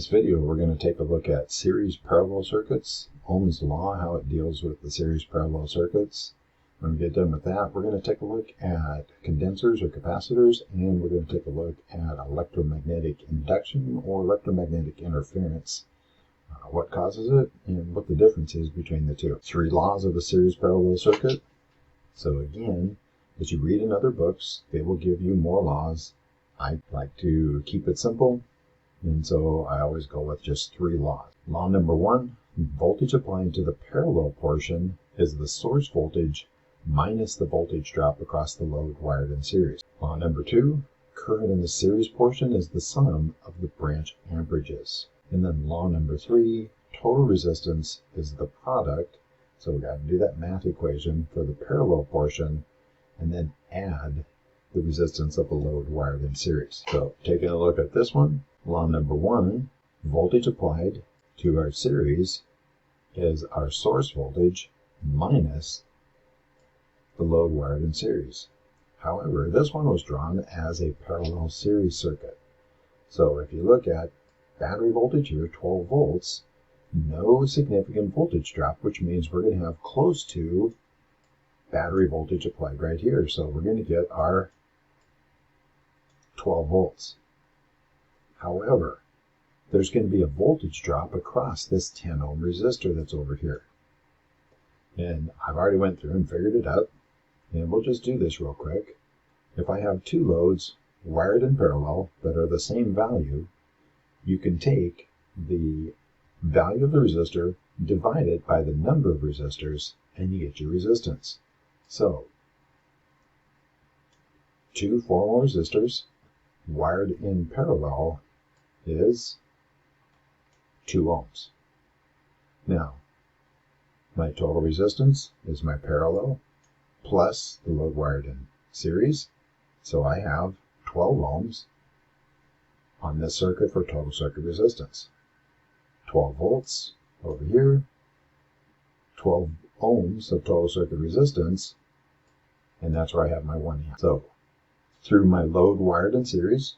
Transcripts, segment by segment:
this video, we're going to take a look at series parallel circuits, Ohm's law, how it deals with the series parallel circuits. When we get done with that, we're going to take a look at condensers or capacitors, and we're going to take a look at electromagnetic induction or electromagnetic interference, what causes it, and what the difference is between the two. 3 laws of a series parallel circuit. So again, as you read in other books, they will give you more laws. I like to keep it simple, and so I always go with just 3 laws. Law number 1, voltage applied to the parallel portion is the source voltage minus the voltage drop across the load wired in series. Law number 2, current in the series portion is the sum of the branch amperages. And then law number 3, total resistance is the product. So we've got to do that math equation for the parallel portion and then add the resistance of the load wired in series. So taking a look at this one, law number 1, voltage applied to our series is our source voltage minus the load wired in series. However, this one was drawn as a parallel series circuit. So if you look at battery voltage here, 12 volts, no significant voltage drop, which means we're going to have close to battery voltage applied right here. So we're going to get our 12 volts. However, there's going to be a voltage drop across this 10 ohm resistor that's over here. And I've already went through and figured it out. And we'll just do this real quick. If I have 2 loads wired in parallel that are the same value, you can take the value of the resistor, divide it by the number of resistors, and you get your resistance. So, 2 4 ohm resistors wired in parallel is 2 ohms. Now, my total resistance is my parallel plus the load wired in series. So I have 12 ohms on this circuit for total circuit resistance. 12 volts over here, 12 ohms of total circuit resistance, and that's where I have my 1 amp. So through my load wired in series,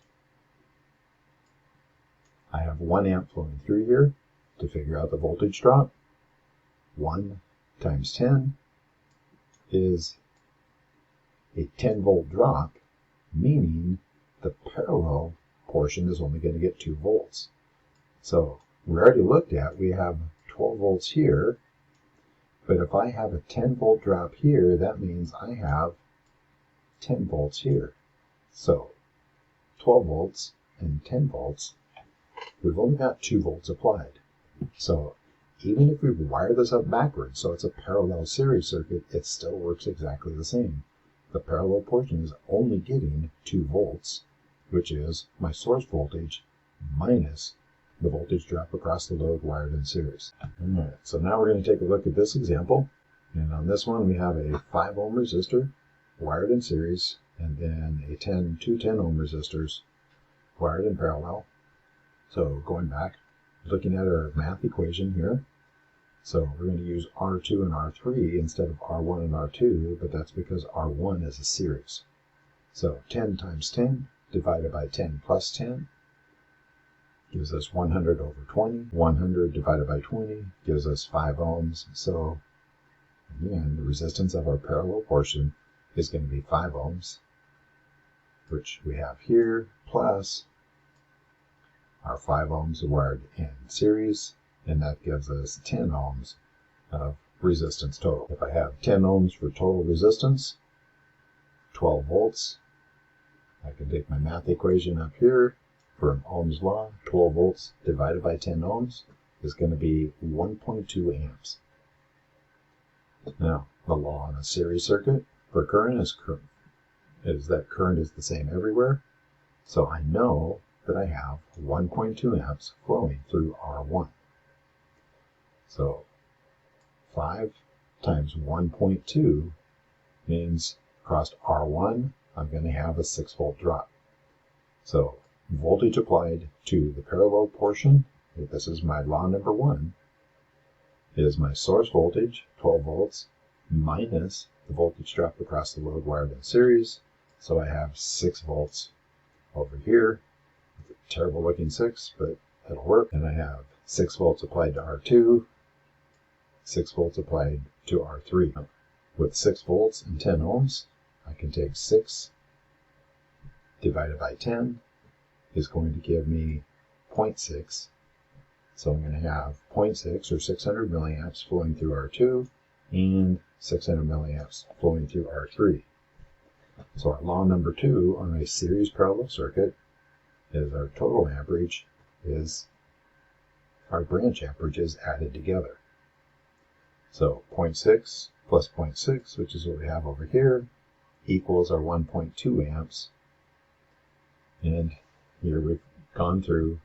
I have 1 amp flowing through here. To figure out the voltage drop, 1 times 10 is a 10 volt drop, meaning the parallel portion is only going to get 2 volts. So we already looked at, we have 12 volts here, but if I have a 10 volt drop here, that means I have 10 volts here. So 12 volts and 10 volts, we've only got 2 volts applied. So even if we wire this up backwards, so it's a parallel series circuit, it still works exactly the same. The parallel portion is only getting 2 volts, which is my source voltage minus the voltage drop across the load wired in series. Alright, so now we're going to take a look at this example. And on this one, we have a 5 ohm resistor wired in series, and then two 10 ohm resistors wired in parallel. So going back, looking at our math equation here, so we're going to use R2 and R3 instead of R1 and R2, but that's because R1 is a series. So 10 times 10 divided by 10 plus 10 gives us 100 over 20. 100 divided by 20 gives us 5 ohms. So again, the resistance of our parallel portion is going to be 5 ohms, which we have here, plus our 5 ohms wired in series, and that gives us 10 ohms of resistance total. If I have 10 ohms for total resistance, 12 volts, I can take my math equation up here for Ohm's law. 12 volts divided by 10 ohms is going to be 1.2 amps. Now, the law on a series circuit for current is that current is the same everywhere. So I know that I have 1.2 amps flowing through R1. So 5 times 1.2 means across R1, I'm going to have a 6 volt drop. So voltage applied to the parallel portion, this is my law number 1, is my source voltage, 12 volts, minus the voltage drop across the load wired in series. So I have 6 volts over here. It's a terrible looking 6, but it'll work. And I have 6 volts applied to R2, 6 volts applied to R3. With 6 volts and 10 ohms, I can take 6 divided by 10 is going to give me 0.6. So I'm going to have 0.6 or 600 milliamps flowing through R2 and 600 milliamps flowing through R3. So our law number 2 on a series parallel circuit is our total amperage is our branch amperages added together. So 0.6 plus 0.6, which is what we have over here, equals our 1.2 amps. And here we've gone through,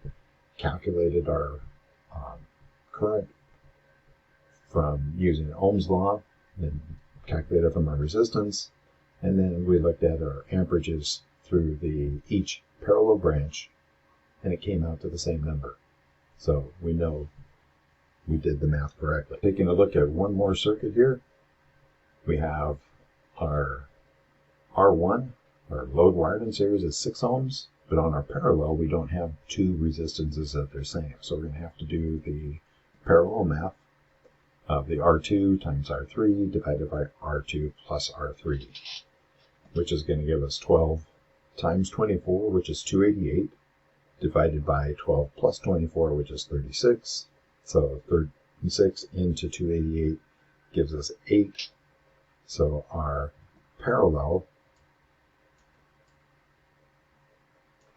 calculated our current from using Ohm's law, and calculated from our resistance, and then we looked at our amperages through each parallel branch, and it came out to the same number. So we know we did the math correctly. Taking a look at one more circuit here, we have our R1, our load wired in series is 6 ohms, but on our parallel we don't have 2 resistances that they're same. So we're going to have to do the parallel math of the R2 times R3 divided by R2 plus R3, which is going to give us 12 times 24, which is 288, divided by 12 plus 24, which is 36. So 36 into 288 gives us 8. So our parallel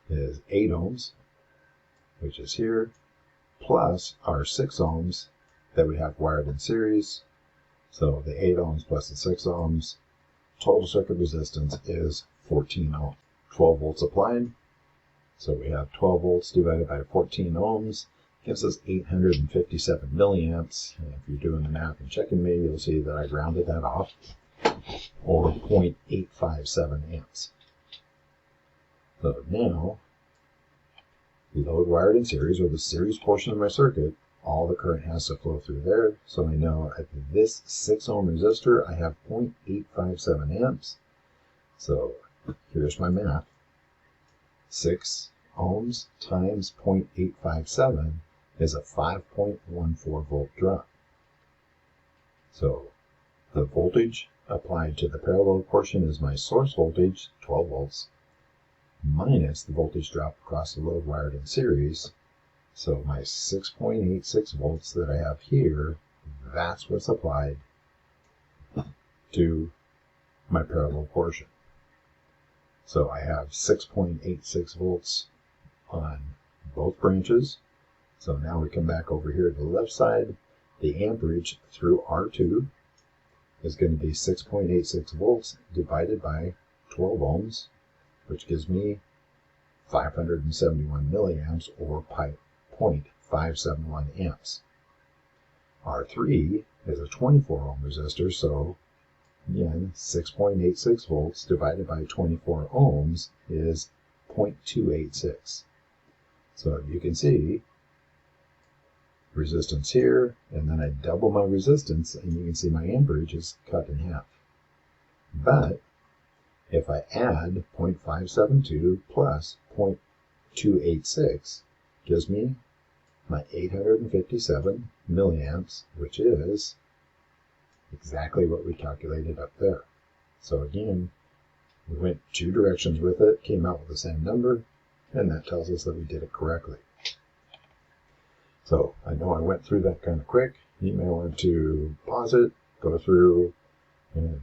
is 8 ohms, which is here, plus our 6 ohms that we have wired in series. So the 8 ohms plus the 6 ohms, total circuit resistance is 14 ohms. 12 volts applied. So we have 12 volts divided by 14 ohms gives us 857 milliamps. And if you're doing the math and checking me, you'll see that I rounded that off, or 0.857 amps. So now, load wired in series, or the series portion of my circuit, all the current has to flow through there. So I know at this 6 ohm resistor, I have 0.857 amps. So here's my math. 6 ohms times 0.857 is a 5.14 volt drop. So the voltage applied to the parallel portion is my source voltage, 12 volts, minus the voltage drop across the load wired in series. So my 6.86 volts that I have here, that's what's applied to my parallel portion. So I have 6.86 volts on both branches. So now we come back over here to the left side. The amperage through R2 is going to be 6.86 volts divided by 12 ohms, which gives me 571 milliamps, or 0.571 amps. R3 is a 24 ohm resistor, so again, 6.86 volts divided by 24 ohms is 0.286. So you can see resistance here, and then I double my resistance, and you can see my amperage is cut in half. But if I add 0.572 plus 0.286, gives me my 857 milliamps, which is exactly what we calculated up there. So again, we went 2 directions with it, came out with the same number, and that tells us that we did it correctly. So I know I went through that kind of quick. You may want to pause it, go through and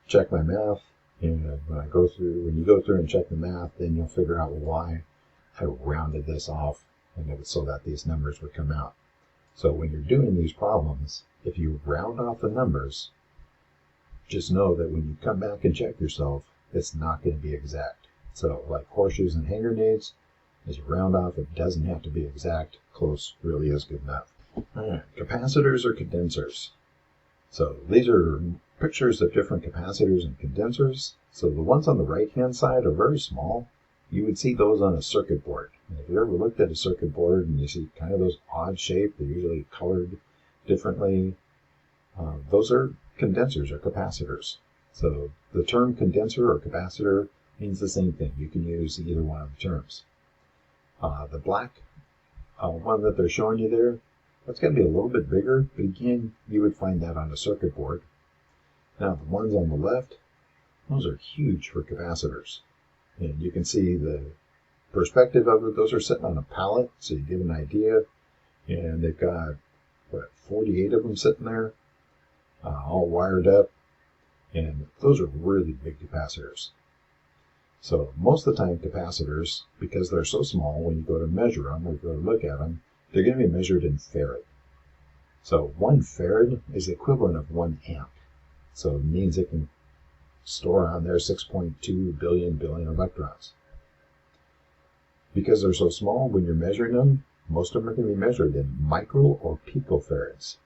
check my math. And when you go through and check the math, then you'll figure out why I rounded this off, and it was so that these numbers would come out. So when you're doing these problems, if you round off the numbers, just know that when you come back and check yourself, it's not going to be exact. So like horseshoes and hand grenades, as you round off, it doesn't have to be exact. Close really is good enough. All right, capacitors or condensers. So these are pictures of different capacitors and condensers. So the ones on the right-hand side are very small. You would see those on a circuit board. And if you ever looked at a circuit board and you see kind of those odd shape, they're usually colored differently. Those are condensers or capacitors. So the term condenser or capacitor means the same thing. You can use either one of the terms. The black one that they're showing you there, that's going to be a little bit bigger, but again, you would find that on a circuit board. Now, the ones on the left, those are huge for capacitors. And you can see the perspective of it. Those are sitting on a pallet, so you get an idea. And they've got, 48 of them sitting there, all wired up. And those are really big capacitors. So most of the time, capacitors, because they're so small, when you go to measure them or go to look at them, they're going to be measured in farad. So 1 farad is the equivalent of 1 amp. So it means it can store on there 6.2 billion electrons. Because they're so small, when you're measuring them, most of them are going to be measured in micro or picofarads.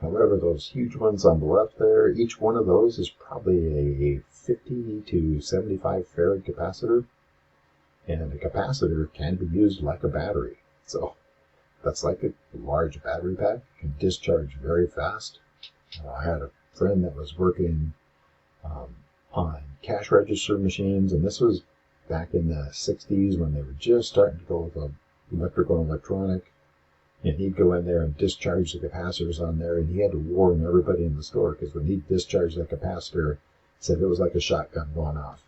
However, those huge ones on the left there, each one of those is probably a 50 to 75 farad capacitor. And a capacitor can be used like a battery. So that's like a large battery pack. It can discharge very fast. I had a friend that was working on cash register machines, and this was back in the 60s when they were just starting to go with electrical and electronic. And he'd go in there and discharge the capacitors on there, and he had to warn everybody in the store, because when he discharged that capacitor, said it was like a shotgun going off.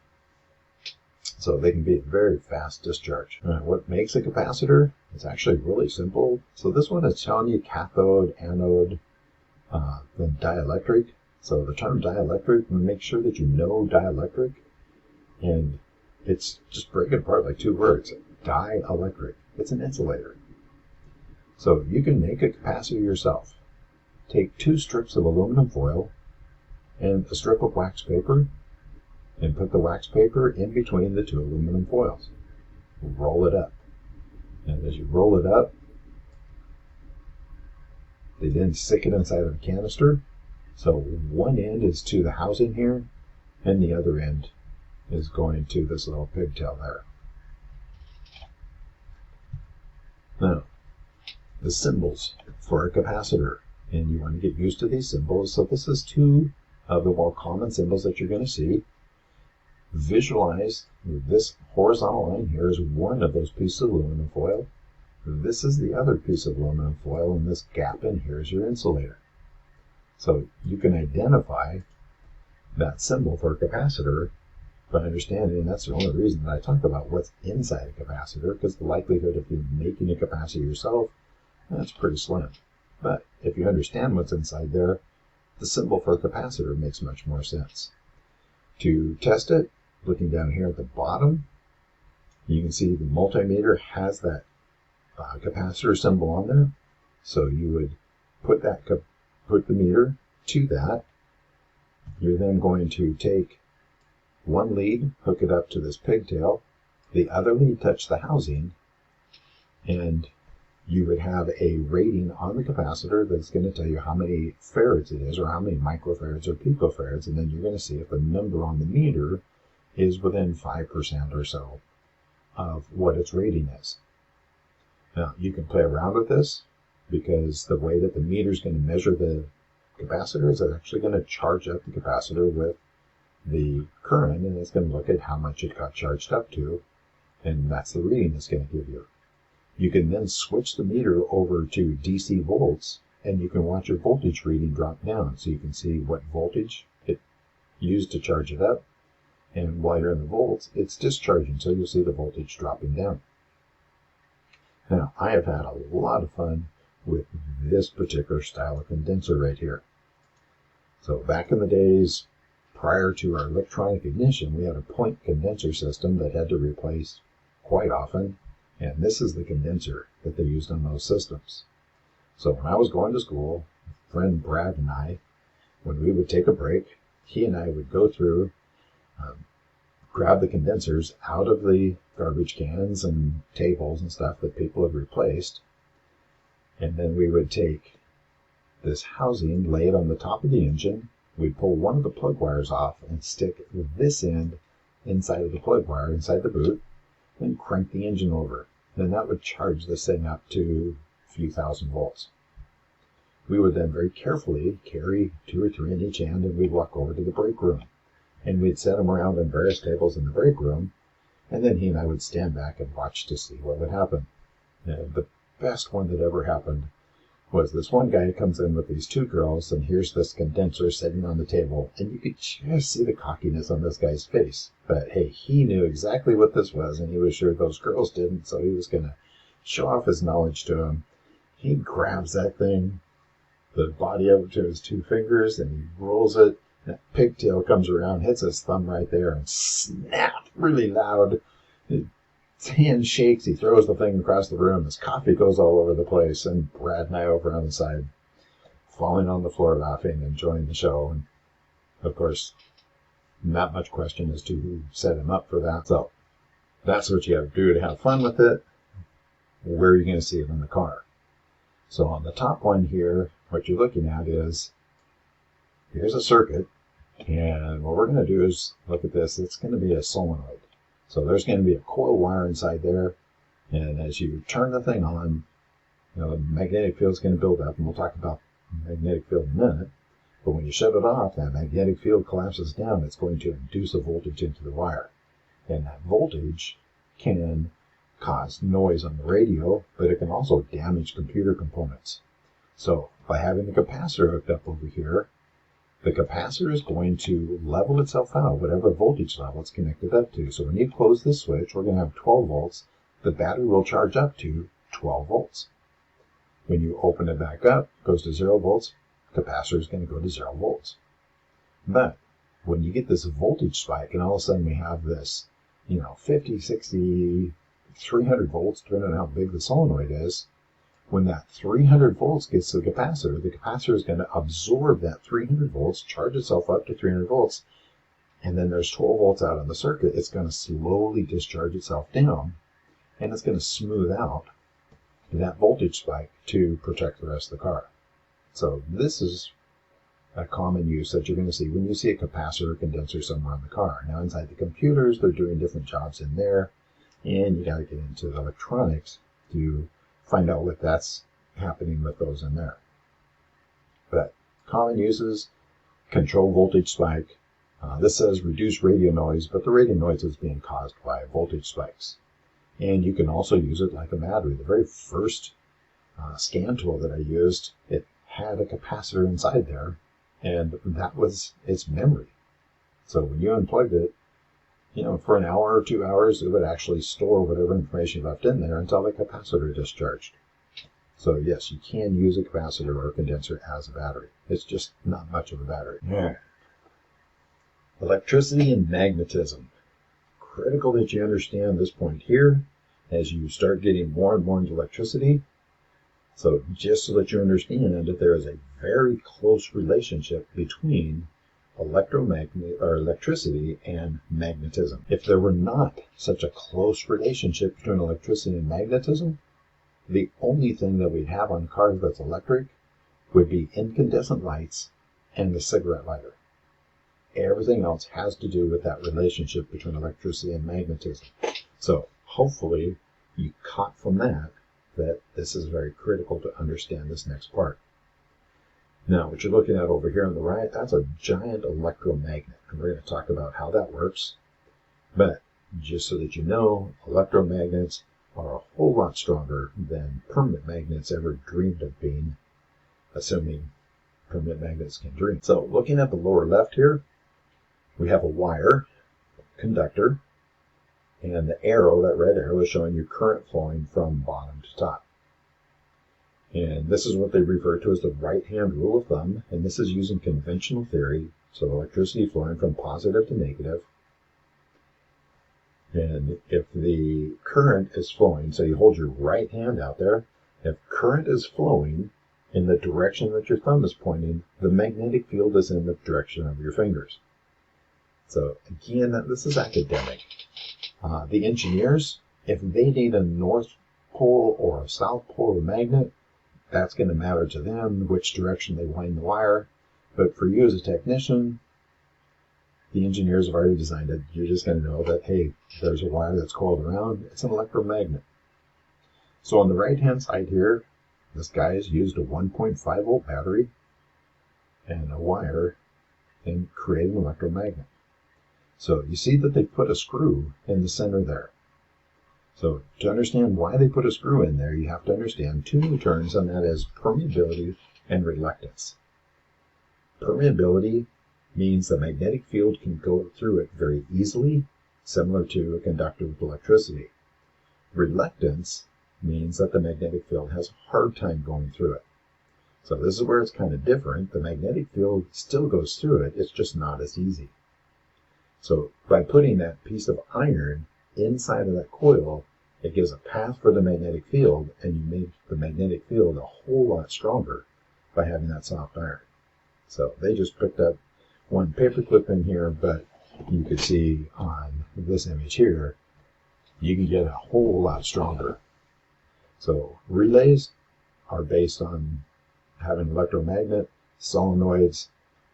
So they can be a very fast discharge. What makes a capacitor? It's actually really simple. So this one is telling you cathode, anode, then dielectric. So the term dielectric, make sure that you know dielectric, and it's just break it apart like 2 words. Dielectric. It's an insulator. So you can make a capacitor yourself. Take 2 strips of aluminum foil and a strip of wax paper, and put the wax paper in between the 2 aluminum foils. Roll it up. And as you roll it up, they then stick it inside of a canister. So one end is to the housing here, and the other end is going to this little pigtail there. Now, the symbols for a capacitor, and you want to get used to these symbols. So this is 2 of the more common symbols that you're going to see. Visualize this horizontal line here is one of those pieces of aluminum foil. This is the other piece of aluminum foil, and this gap in here is your insulator. So you can identify that symbol for a capacitor by understanding, and that's the only reason that I talk about what's inside a capacitor, because the likelihood of you making a capacitor yourself, that's pretty slim. But if you understand what's inside there, the symbol for a capacitor makes much more sense. To test it, looking down here at the bottom, you can see the multimeter has that capacitor symbol on there. So you would put the meter to that. You're then going to take one lead, hook it up to this pigtail, the other lead touch the housing, and you would have a rating on the capacitor that's going to tell you how many farads it is, or how many microfarads or picofarads, and then you're going to see if the number on the meter is within 5% or so of what its rating is. Now, you can play around with this, because the way that the meter is going to measure the capacitor is it's actually going to charge up the capacitor with the current, and it's going to look at how much it got charged up to, and that's the reading it's going to give you. You can then switch the meter over to DC volts, and you can watch your voltage reading drop down, so you can see what voltage it used to charge it up, and while you're in the volts, it's discharging, so you'll see the voltage dropping down. Now, I have had a lot of fun with this particular style of condenser right here. So back in the days, prior to our electronic ignition, we had a point condenser system that had to replace quite often, and this is the condenser that they used on those systems. So when I was going to school, friend Brad and I, when we would take a break, he and I would go through, grab the condensers out of the garbage cans and tables and stuff that people had replaced, and then we would take this housing, lay it on the top of the engine. We'd pull one of the plug wires off and stick this end inside of the plug wire, inside the boot, and crank the engine over. Then that would charge this thing up to a few thousand volts. We would then very carefully carry 2 or 3 in each hand, and we'd walk over to the break room. And we'd set them around on various tables in the break room, and then he and I would stand back and watch to see what would happen. The best one that ever happened was this one guy comes in with these two girls, and here's this condenser sitting on the table, and you could just see the cockiness on this guy's face. But hey, he knew exactly what this was, and he was sure those girls didn't, so he was going to show off his knowledge to them. He grabs that thing, the body of it, to his two fingers, and he rolls it, and that pigtail comes around, hits his thumb right there, and snap really loud. His hand shakes, he throws the thing across the room, his coffee goes all over the place, and Brad and I over on the side, falling on the floor laughing, enjoying the show. And of course, not much question as to who set him up for that. So that's what you have to do to have fun with it. Where are you going to see it in the car? So on the top one here, what you're looking at is, here's a circuit, and what we're going to do is look at this. It's going to be a solenoid. So there's going to be a coil wire inside there, and as you turn the thing on, the magnetic field is going to build up, and we'll talk about magnetic field in a minute. But when you shut it off, that magnetic field collapses down. It's going to induce a voltage into the wire, and that voltage can cause noise on the radio, but it can also damage computer components. So by having the capacitor hooked up over here, the capacitor is going to level itself out, whatever voltage level it's connected up to. So when you close this switch, we're going to have 12 volts. The battery will charge up to 12 volts. When you open it back up, it goes to 0 volts. The capacitor is going to go to 0 volts. But when you get this voltage spike, and all of a sudden we have this, 50, 60, 300 volts, depending on how big the solenoid is, when that 300 volts gets to the capacitor is going to absorb that 300 volts, charge itself up to 300 volts, and then there's 12 volts out on the circuit. It's going to slowly discharge itself down, and it's going to smooth out that voltage spike to protect the rest of the car. So this is a common use that you're going to see when you see a capacitor or condenser somewhere in the car. Now inside the computers, they're doing different jobs in there, and you got to get into the electronics to find out what that's happening with those in there. But common uses, control voltage spike. This says reduce radio noise, but the radio noise is being caused by voltage spikes. And you can also use it like a battery. The very first scan tool that I used, it had a capacitor inside there, and that was its memory. So when you unplugged it, for an hour or 2 hours, it would actually store whatever information you left in there until the capacitor discharged. So yes, you can use a capacitor or a condenser as a battery. It's just not much of a battery. Yeah. Electricity and magnetism. Critical that you understand this point here as you start getting more and more into electricity. So just so that you understand that there is a very close relationship between electricity and magnetism. If there were not such a close relationship between electricity and magnetism, the only thing that we'd have on cars that's electric would be incandescent lights and the cigarette lighter. Everything else has to do with that relationship between electricity and magnetism. So hopefully you caught from that this is very critical to understand this next part. Now, what you're looking at over here on the right, that's a giant electromagnet, and we're going to talk about how that works. But just so that you know, electromagnets are a whole lot stronger than permanent magnets ever dreamed of being, assuming permanent magnets can dream. So looking at the lower left here, we have a wire, conductor, and the arrow, that red arrow, is showing you current flowing from bottom to top. And this is what they refer to as the right-hand rule of thumb, and this is using conventional theory, so electricity flowing from positive to negative. And if the current is flowing, so you hold your right hand out there, if current is flowing in the direction that your thumb is pointing, the magnetic field is in the direction of your fingers. So again, this is academic. The engineers, if they need a north pole or a south pole of a magnet, that's going to matter to them, which direction they wind the wire. But for you as a technician, the engineers have already designed it. You're just going to know that, hey, there's a wire that's coiled around. It's an electromagnet. So on the right-hand side here, this guy has used a 1.5 volt battery and a wire and created an electromagnet. So you see that they put a screw in the center there. So to understand why they put a screw in there, you have to understand two new terms, and that is permeability and reluctance. Permeability means the magnetic field can go through it very easily, similar to a conductor with electricity. Reluctance means that the magnetic field has a hard time going through it. So this is where it's kind of different. The magnetic field still goes through it, it's just not as easy. So by putting that piece of iron inside of that coil, it gives a path for the magnetic field, and you make the magnetic field a whole lot stronger by having that soft iron. So they just picked up one paper clip in here, but you could see on this image here, you can get a whole lot stronger. So relays are based on having electromagnet, solenoids.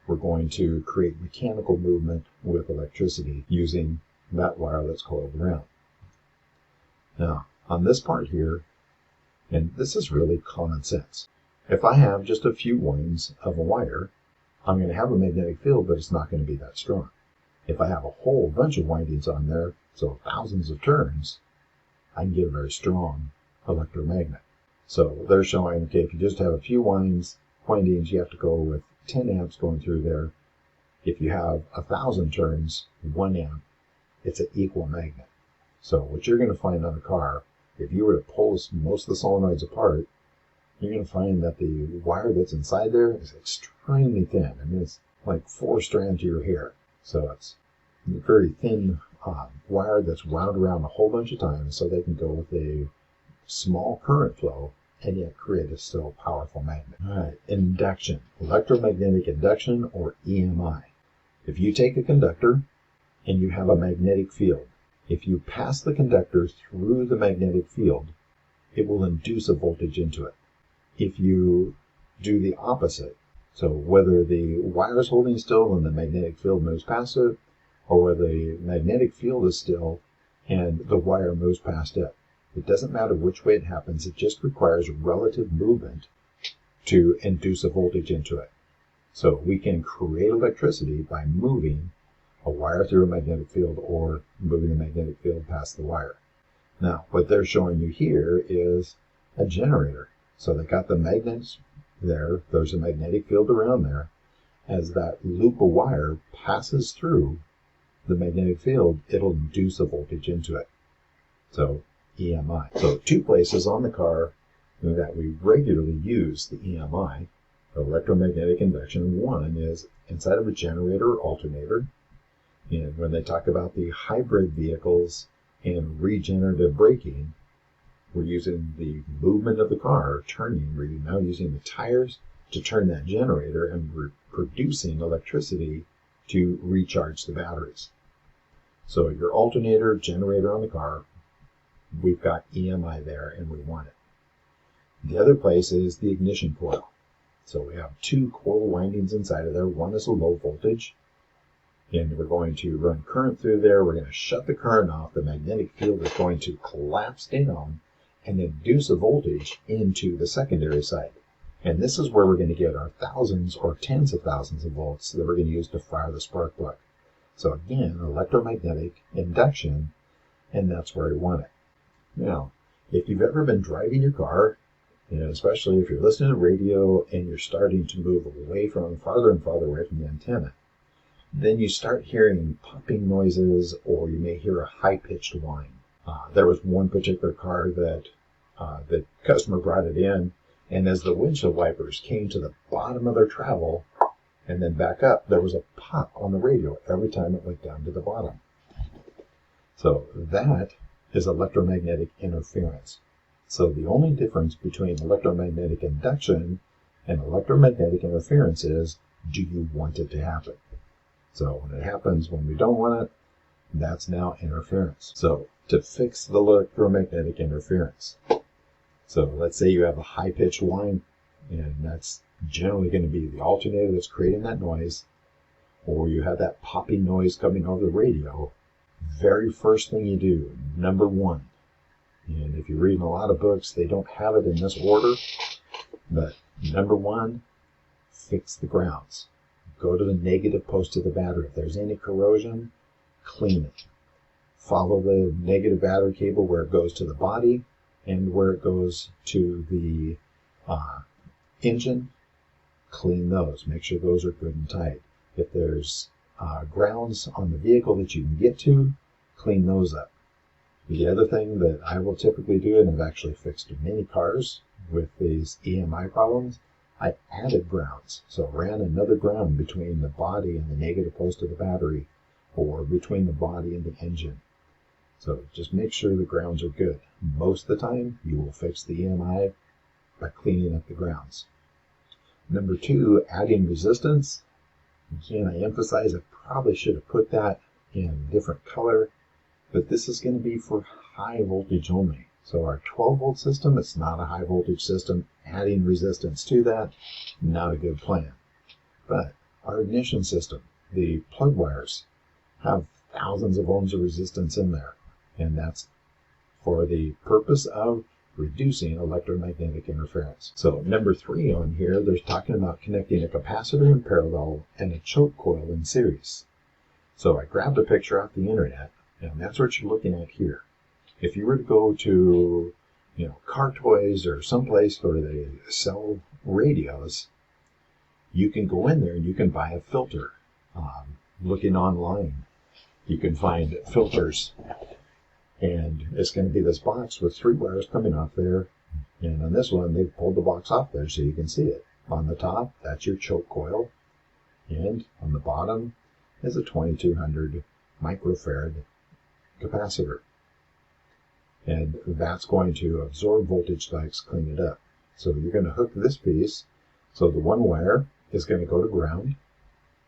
We're going to create mechanical movement with electricity using that wire that's coiled around. Now, on this part here, and this is really common sense. If I have just a few windings of a wire, I'm going to have a magnetic field, but it's not going to be that strong. If I have a whole bunch of windings on there, so thousands of turns, I can get a very strong electromagnet. So they're showing, okay, if you just have a few windings, you have to go with 10 amps going through there. If you have 1,000 turns, 1 amp, it's an equal magnet. So what you're going to find on a car, if you were to pull most of the solenoids apart, you're going to find that the wire that's inside there is extremely thin. I mean, it's like 4 strands of your hair. So it's a very thin wire that's wound around a whole bunch of times so they can go with a small current flow and yet create a still powerful magnet. All right, induction, electromagnetic induction, or EMI. If you take a conductor and you have a magnetic field, if you pass the conductor through the magnetic field, it will induce a voltage into it. If you do the opposite, so whether the wire is holding still and the magnetic field moves past it, or whether the magnetic field is still and the wire moves past it, it doesn't matter which way it happens, it just requires relative movement to induce a voltage into it. So we can create electricity by moving a wire through a magnetic field or moving the magnetic field past the wire. Now, what they're showing you here is a generator. So they got the magnets there, there's a magnetic field around there. As that loop of wire passes through the magnetic field, it'll induce a voltage into it. So EMI. So 2 places on the car that we regularly use the EMI, electromagnetic induction. One is inside of a generator or alternator. And when they talk about the hybrid vehicles and regenerative braking, we're using the movement of the car turning. We're now using the tires to turn that generator, and we're producing electricity to recharge the batteries. So your alternator, generator on the car, we've got EMI there and we want it. The other place is the ignition coil. So we have 2 coil windings inside of there. One is a low voltage, and we're going to run current through there. We're going to shut the current off. The magnetic field is going to collapse down and induce a voltage into the secondary side. And this is where we're going to get our thousands or tens of thousands of volts that we're going to use to fire the spark plug. So again, electromagnetic induction, and that's where we want it. Now, if you've ever been driving your car, especially if you're listening to radio and you're starting to move farther and farther away from the antenna, then you start hearing popping noises, or you may hear a high-pitched whine. There was one particular car that the customer brought it in, and as the windshield wipers came to the bottom of their travel and then back up, there was a pop on the radio every time it went down to the bottom. So that is electromagnetic interference. So the only difference between electromagnetic induction and electromagnetic interference is, do you want it to happen? So when it happens when we don't want it, that's now interference. So to fix the electromagnetic interference, so let's say you have a high-pitched whine, and that's generally going to be the alternator that's creating that noise, or you have that popping noise coming over the radio. Very first thing you do, number 1, and if you're reading a lot of books, they don't have it in this order, but number 1, fix the grounds. Go to the negative post of the battery. If there's any corrosion, clean it. follow the negative battery cable where it goes to the body and where it goes to the engine. Clean those. Make sure those are good and tight. If there's grounds on the vehicle that you can get to, clean those up. The other thing that I will typically do, and I've actually fixed many cars with these EMI problems, I added grounds. So ran another ground between the body and the negative post of the battery, or between the body and the engine. So just make sure the grounds are good. Most of the time, you will fix the EMI by cleaning up the grounds. Number 2, adding resistance. Again, I emphasize I probably should have put that in a different color, but this is going to be for high voltage only. So our 12 volt system, it's not a high voltage system. Adding resistance to that, not a good plan. But our ignition system, the plug wires, have thousands of ohms of resistance in there. And that's for the purpose of reducing electromagnetic interference. So number 3 on here, they're talking about connecting a capacitor in parallel and a choke coil in series. So I grabbed a picture off the internet, and that's what you're looking at here. If you were to go to, Car Toys or someplace where they sell radios, you can go in there and you can buy a filter. Looking online, you can find filters. And it's going to be this box with 3 wires coming off there. And on this one, they've pulled the box off there so you can see it. On the top, that's your choke coil. And on the bottom is a 2200 microfarad capacitor. And that's going to absorb voltage spikes, clean it up. So you're going to hook this piece. So the one wire is going to go to ground.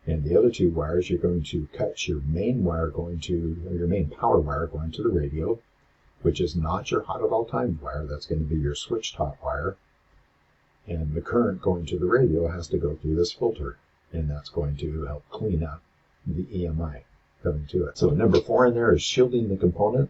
And the other 2 wires, you're going to cut your main wire your main power wire going to the radio, which is not your hot at all times wire. That's going to be your switched hot wire. And the current going to the radio has to go through this filter. And that's going to help clean up the EMI coming to it. So number 4 in there is shielding the component,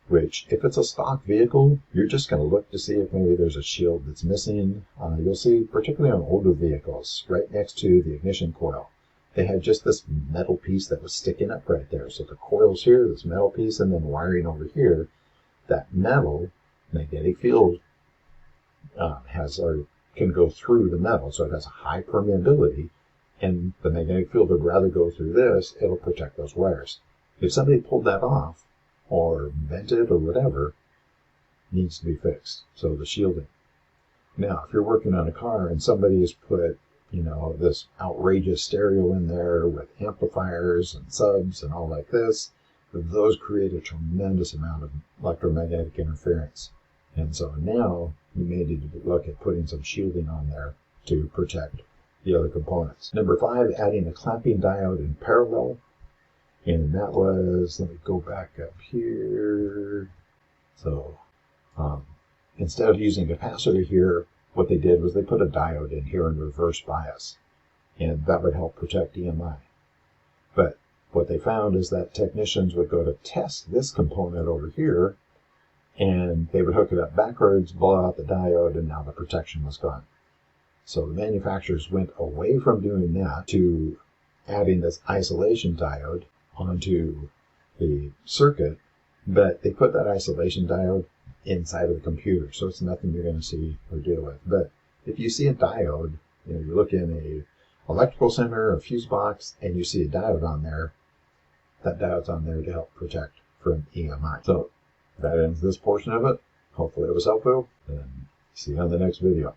which if it's a stock vehicle, you're just going to look to see if maybe there's a shield that's missing. You'll see, particularly on older vehicles, right next to the ignition coil, they had just this metal piece that was sticking up right there. So the coil's here, this metal piece, and then wiring over here. That metal magnetic field can go through the metal, so it has a high permeability, and the magnetic field would rather go through this. It'll protect those wires. If somebody pulled that off, or bent it, or whatever, needs to be fixed. So the shielding. Now, if you're working on a car and somebody has put this outrageous stereo in there with amplifiers and subs and all like this, those create a tremendous amount of electromagnetic interference. And so now you may need to look at putting some shielding on there to protect the other components. Number 5, adding a clamping diode in parallel. And that was, let me go back up here. So instead of using a capacitor here, what they did was they put a diode in here in reverse bias, and that would help protect EMI. But what they found is that technicians would go to test this component over here, and they would hook it up backwards, blow out the diode, and now the protection was gone. So the manufacturers went away from doing that to adding this isolation diode onto the circuit, but they put that isolation diode inside of the computer, so it's nothing you're going to see or deal with. But if you see a diode, you look in a electrical center, a fuse box, and you see a diode on there, that diode's on there to help protect from EMI. So that ends this portion of it. Hopefully it was helpful, and see you on the next video.